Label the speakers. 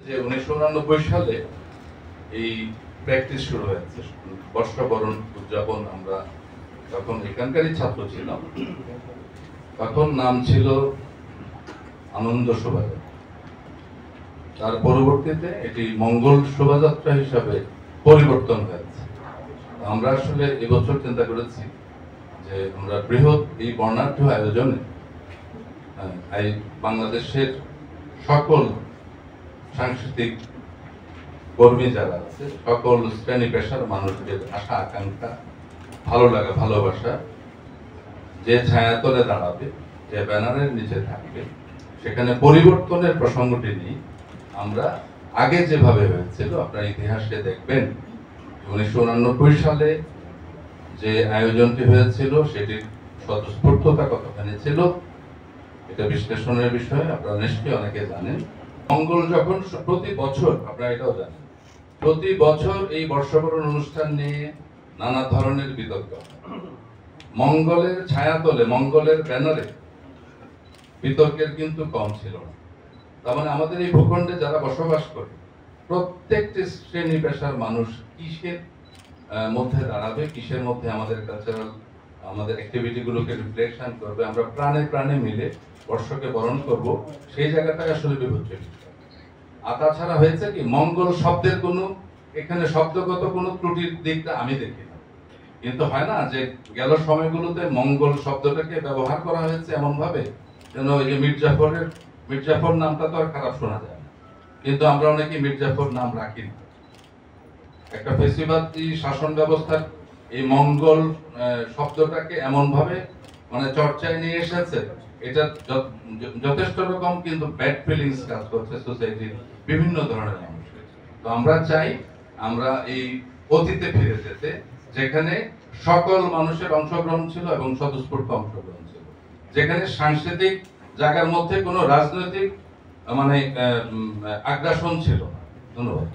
Speaker 1: যে 1989 সালে এই প্র্যাকটিস শুরু হয়েছে, বর্ষবরণ উদযাপন। আমরা তখন এখানকারই ছাত্র ছিলাম, তখন নাম ছিল আনন্দ শোভাযাত্রা। তার পরবর্তীতে এটি মঙ্গল শোভাযাত্রা হিসাবে পরিবর্তন হয়েছে। আমরা আসলে এবছর চিন্তা করেছি যে আমরা বৃহৎ এই বর্ণাঢ্য আয়োজনে বাংলাদেশের সকল সাংস্কৃতিক কর্মী যারা আছে, সকল শ্রেণী পেশার মানুষদের আশা আকাঙ্ক্ষা, ভালো লাগা, ভালোবাসা যে ছায়াতলে দাঁড়াবে, যে ব্যানারের নিচে থাকবে, সেখানে পরিবর্তনের প্রসঙ্গটি নিয়ে আমরা আগে যেভাবে হয়েছিল, আপনার ইতিহাসে দেখবেন 1989 সালে যে আয়োজনটি হয়েছিল সেটির স্বতঃস্ফূর্ততা কতখানি ছিল এটা বিশ্লেষণের বিষয়। আপনারা নিশ্চয়ই অনেকে জানেন। মঙ্গল যখন প্রতি বছর, আপনারা এটাও জানেন, প্রতি বছর এই বর্ষবরণ অনুষ্ঠান নিয়ে নানা ধরনের বিতর্ক, মঙ্গলের ছায়াতলে, মঙ্গলের ব্যানারে বিতর্কের কিন্তু কম ছিল না। তার মানে আমাদের এই ভূখণ্ডে যারা বসবাস করে প্রত্যেকটি শ্রেণী পেশার মানুষ কিসের মধ্যে দাঁড়াবে, কিসের মধ্যে আমাদের কালচারাল, আমাদের অ্যাক্টিভিটি গুলোকে রিফ্লেকশন করবে, আমরা প্রাণে প্রাণে মিলে বর্ষকে বরণ করব, সেই জায়গাটাই আসলে বিবেচ্য। আর তাছাড়া হয়েছে কি, মঙ্গল শব্দের কোনো এখানে শব্দগত কোনো ত্রুটির দিকটা আমি দেখি না, কিন্তু হয় না যে গেল সময়গুলোতে মঙ্গল শব্দটাকে ব্যবহার করা হয়েছে এমন ভাবে যেন ওই যে মির্জাফর নামটা তো আর খারাপ শোনা যায় না, কিন্তু আমরা অনেকে মির্জাফর নাম রাখি না। একটা ফেসিবাদী শাসন ব্যবস্থার এই মঙ্গল শব্দটাকে এমন ভাবে মানে চর্চায় নিয়ে এসেছে, এটা যথেষ্ট রকম কিন্তু ব্যাড ফিলিংস কাজ করছে সোসাইটির বিভিন্ন ধরনের মানুষ। তো আমরা চাই আমরা এই অতীতে ফিরে যেতে, যেখানে সকল মানুষের অংশগ্রহণ ছিল এবং স্বতঃস্ফূর্ত অংশগ্রহণ ছিল, যেখানে সাংস্কৃতিক জায়গার মধ্যে কোনো রাজনৈতিক মানে আগ্রাসন ছিল না। ধন্যবাদ।